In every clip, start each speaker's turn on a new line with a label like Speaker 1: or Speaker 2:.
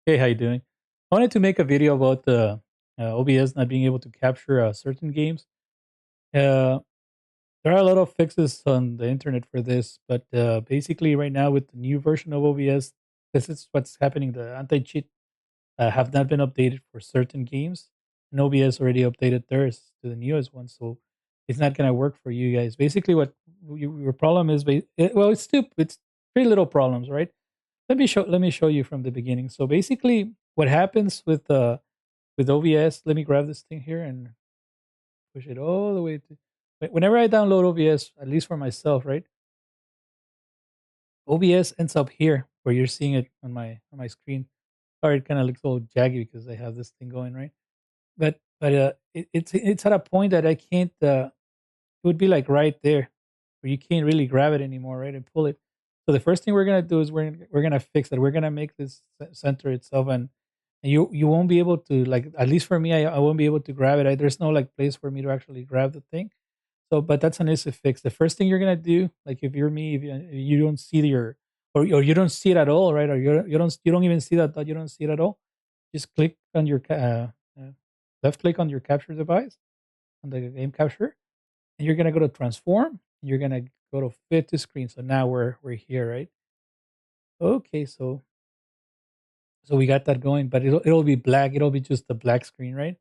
Speaker 1: Hey, how you doing? I wanted to make a video about the OBS not being able to capture certain games. Uh, there are a lot of fixes on the internet for this, but basically, right now with the new version of OBS, this is what's happening. The anti-cheat have not been updated for certain games, and OBS already updated theirs to the newest one, so it's not going to work for you guys. Basically, what your problem is, well, it's three little problems, right? Let me show you from the beginning. So basically, what happens with OBS? Let me grab this thing here and push it all the way to. Whenever I download OBS, at least for myself, right? OBS ends up here where you're seeing it on my screen. Sorry, it kind of looks a little jaggy because I have this thing going right. But it's at a point that I can't. It would be like right there where you can't really grab it anymore, right? And pull it. So the first thing we're gonna do is we're gonna fix it. We're gonna make this center itself, and you won't be able to, like, at least for me, I won't be able to grab it. There's no like place for me to actually grab the thing. So, but that's an easy fix. The first thing you're gonna do, like if you're me, if you don't see or you don't see it at all, right? Or you don't even see that you don't see it at all. Just click on your left click on your capture device on the game capture, and you're gonna go to transform. And you're gonna go to fit to screen. So now we're here, right? Okay, so we got that going, but it'll be black. It'll be just a black screen, right?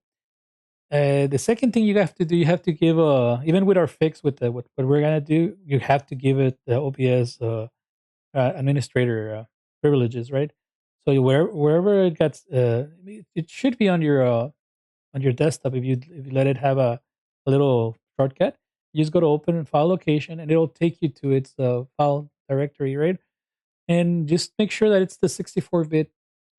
Speaker 1: The second thing you have to do, you have to give even with our fix with what we're gonna do, you have to give it the OBS administrator privileges, right? So wherever it gets, it should be on your desktop. If you let it have a little shortcut, you just go to open in file location, and it'll take you to its file directory, right? And just make sure that it's the 64-bit,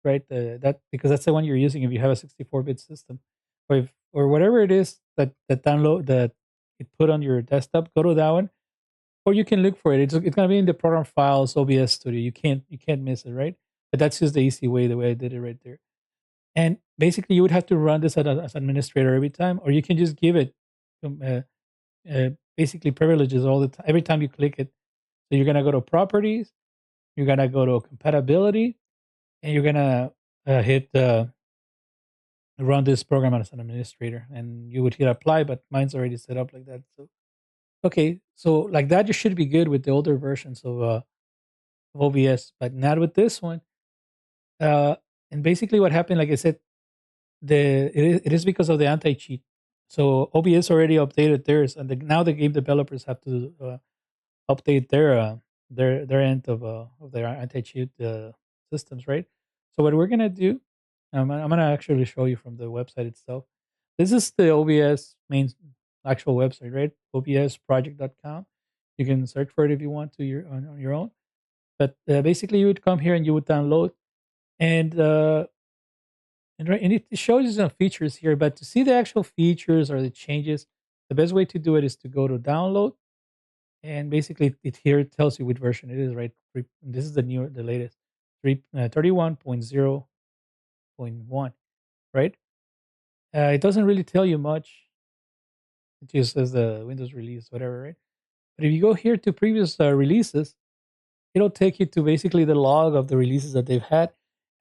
Speaker 1: right? That because that's the one you're using if you have a 64-bit system, or whatever it is that download that it put on your desktop. Go to that one, or you can look for it. It's gonna be in the program files OBS Studio. You can't miss it, right? But that's just the easy way, the way I did it right there. And basically, you would have to run this as administrator every time, or you can just give it basically privileges all the time every time you click it. So you're gonna go to properties, you're gonna go to compatibility, and you're gonna hit run this program as an administrator, and you would hit apply. But mine's already set up like that. So okay, so like that, you should be good with the older versions of OBS, but not with this one. Uh, and basically, what happened, like I said, it is because of the anti cheat. So OBS already updated theirs, and now the game developers have to update their end of their anti cheat systems, right? So what we're gonna do, I'm gonna actually show you from the website itself. This is the OBS main actual website, right? obsproject.com. You can search for it if you want to on your own. But basically, you would come here and you would download, and and it shows you some features here. But to see the actual features or the changes, the best way to do it is to go to download, and basically it here tells you which version it is, right? This is the latest, 31.0.1, right? It doesn't really tell you much. It just says the Windows release, whatever, right? But if you go here to previous releases, it'll take you to basically the log of the releases that they've had.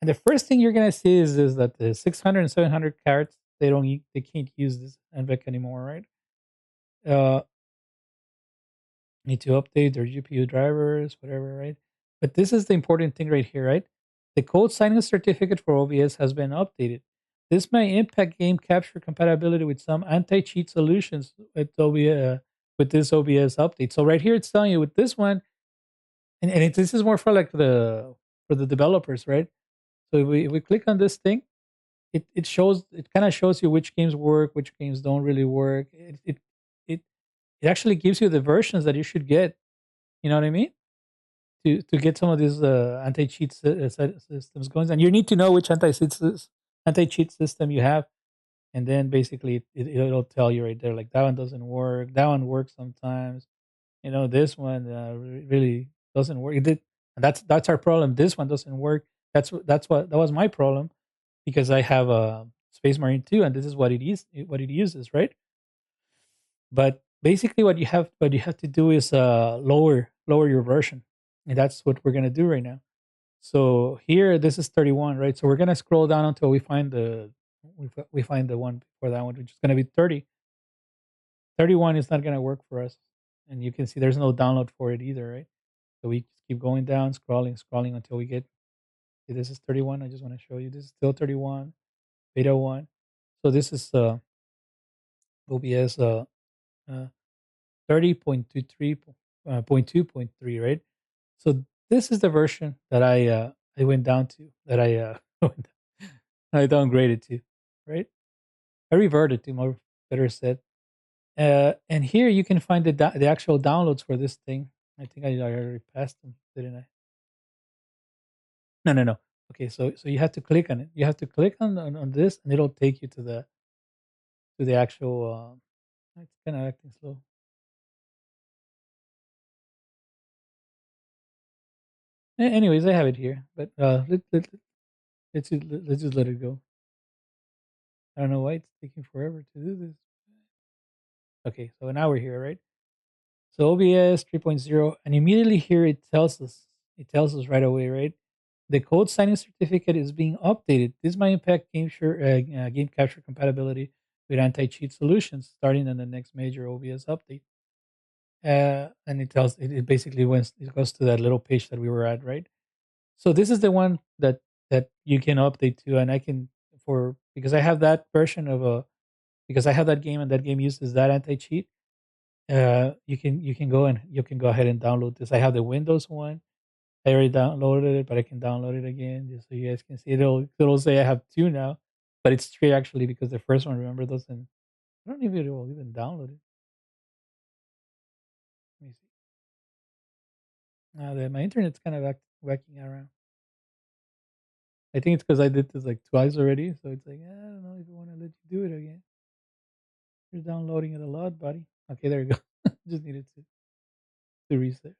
Speaker 1: And the first thing you're gonna see is that the 600 and 700 cards, they can't use this NVEC anymore, right? Uh, Need to update their GPU drivers, whatever, right? But this is the important thing right here, right? The code signing certificate for OBS has been updated. This may impact game capture compatibility with some anti-cheat solutions with this OBS update. So right here, it's telling you with this one, this is more for like the developers, right? So if we click on this thing, it kind of shows you which games work, which games don't really work. It it actually gives you the versions that you should get. You know what I mean? To get some of these anti-cheat systems going, and you need to know which anti-cheat system you have, and then basically it'll tell you right there, like that one doesn't work, that one works sometimes. This one really doesn't work. It did, and that's our problem. This one doesn't work. That was my problem because I have a Space Marine 2, and this is what it uses, right? But basically, what you have to do is lower your version, and that's what we're gonna do right now. So here, this is 31, right? So we're gonna scroll down until we find we find the one before that one, which is gonna be 30. 31 is not gonna work for us, and you can see there's no download for it either, right? So we just keep going down, scrolling until we get. See, this is 31. I just want to show you. This is still 31, beta one. So this is OBS uh 30.23 point 2.3, right? So this is the version that I went down to, that I downgraded to, right? I reverted to, more better said. And here you can find the actual downloads for this thing. I think I already passed them, didn't I? No, no, no. Okay, so you have to click on it. You have to click on this, and it'll take you to the actual. It's kind of acting slow. Anyways, I have it here, but let's just let it go. I don't know why it's taking forever to do this. Okay, so now we're here, right? So OBS 3.0, and immediately here it tells us right away, right? The code signing certificate is being updated. This might impact game capture compatibility with anti-cheat solutions starting in the next major OBS update. And it basically it goes to that little page that we were at, right? So this is the one that you can update to, and I can for because I have that version of a because I have that game and that game uses that anti-cheat. You can go and you can go ahead and download this. I have the Windows one. I already downloaded it, but I can download it again just so you guys can see. It'll say I have two now, but it's three actually because the first one, remember, doesn't. I don't even it will even download it. Let me see. Now that my internet's kind of whacking around. I think it's because I did this like twice already, so it's like I don't know if I want to let you do it again. You're downloading it a lot, buddy. Okay, there you go. Just needed to reset.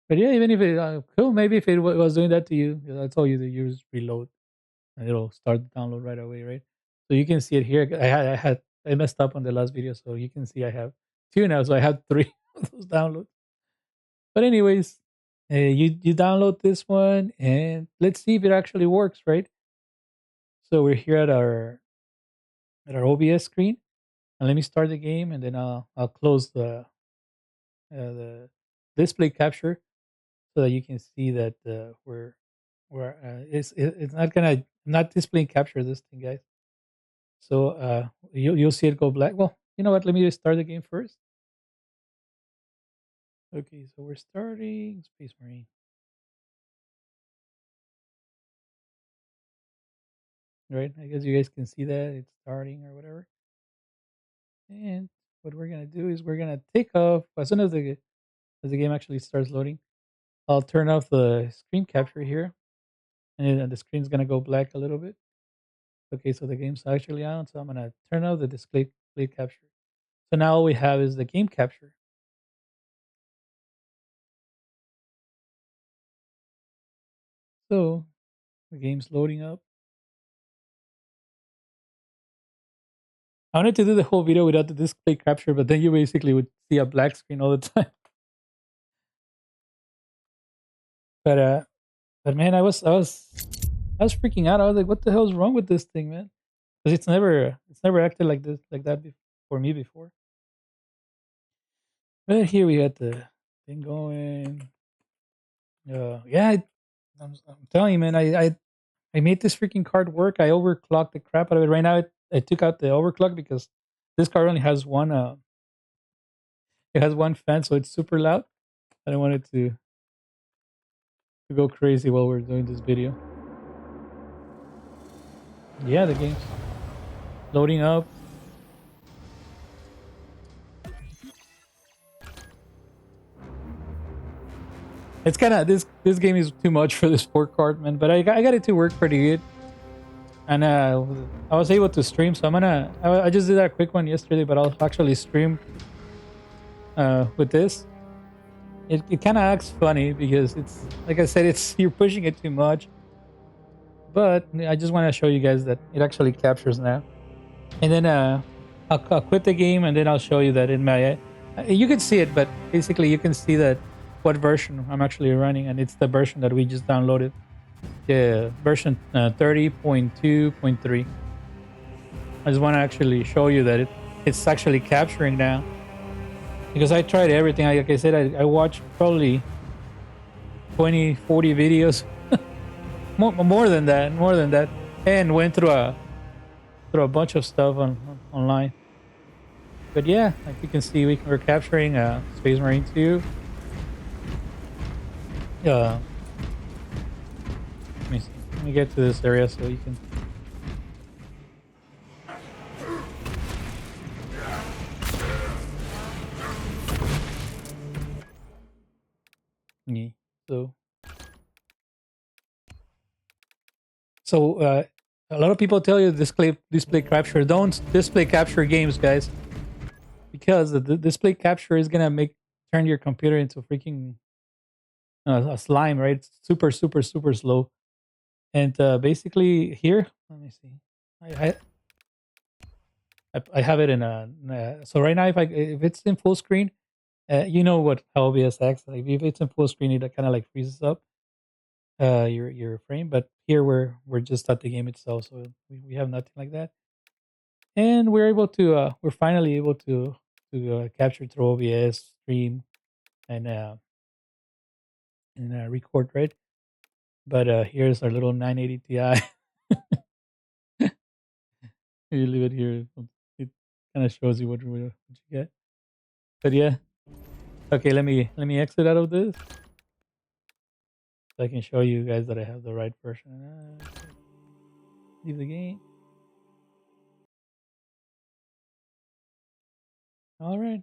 Speaker 1: But yeah, even if it cool, maybe if it was doing that to you, I told you to use reload and it'll start the download right away, right? So you can see it here. I messed up on the last video, so you can see I have two now, so I had three of those downloads. But anyways, you download this one and let's see if it actually works, right? So we're here at our OBS screen, and let me start the game, and then I'll close the display capture so that you can see that it's not gonna I'm not displaying capture this thing, guys. So you'll see it go black. Well, you know what? Let me just start the game first. Okay, so we're starting Space Marine. Right? I guess you guys can see that it's starting or whatever. And what we're gonna do is we're gonna take off as soon as the game actually starts loading. I'll turn off the screen capture here, and then the screen's gonna go black a little bit. Okay, so the game's actually on, so I'm gonna turn off the display capture. So now all we have is the game capture. So the game's loading up. I wanted to do the whole video without the display capture, but then you basically would see a black screen all the time. But man, I was freaking out. I was like, what the hell is wrong with this thing, man? Because it's never acted like that for me before. But here we got the thing going. Yeah, I'm telling you, man, I made this freaking card work. I overclocked the crap out of it. Right now, I took out the overclock because this card only has one. It has one fan, so it's super loud. I don't want it to go crazy while we're doing this video. Yeah, the game's loading up. It's kind of this game is too much for the sport card, man. But I got it to work pretty good, and I was able to stream. So I just did that quick one yesterday, but I'll actually stream with this. It kind of acts funny because it's like I said, it's you're pushing it too much. But I just want to show you guys that it actually captures now. And then I'll quit the game, and then I'll show you that in my. You can see it, but basically you can see that what version I'm actually running, and it's the version that we just downloaded, the version 30.2.3. I just want to actually show you that it's actually capturing now, because I tried everything. Like I said, I watched probably 20, 40 videos, more than that, and went through a bunch of stuff online. But yeah, like you can see, we're capturing Space Marine 2. Let me see. Let me get to this area so you can. Yeah. So so a lot of people tell you display capture. Don't display capture games, guys, because the display capture is gonna make turn your computer into freaking a slime, right? It's super super super slow. And basically here, let me see. I I, I have it so right now if it's in full screen, you know what how OBS acts. Like if it's in full screen, it kind of like freezes up your frame. But here we're just at the game itself, so we have nothing like that. And we're finally able to capture through OBS, stream, and record, right. But here's our little 980 Ti. You leave it here. It kind of shows you what you get. But yeah, okay. Let me exit out of this so I can show you guys that I have the right version. Leave the game. All right.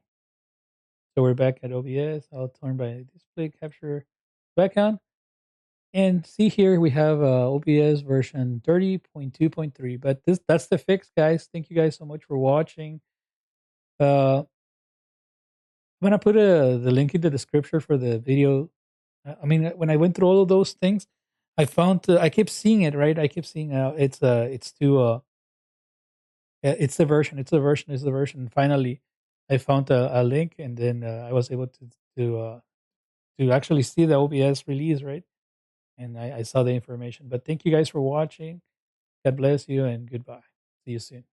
Speaker 1: So we're back at OBS. I'll turn my display capture back on. And see here we have OBS version 30.2.3. But that's the fix, guys. Thank you guys so much for watching. I'm gonna put the link in the description for the video. I mean, when I went through all of those things, I found I kept seeing it, right. I kept seeing it's too it's the version, it's the version. And finally, I found a link, and then I was able to actually see the OBS release, right. And I saw the information. But thank you guys for watching. God bless you and goodbye. See you soon.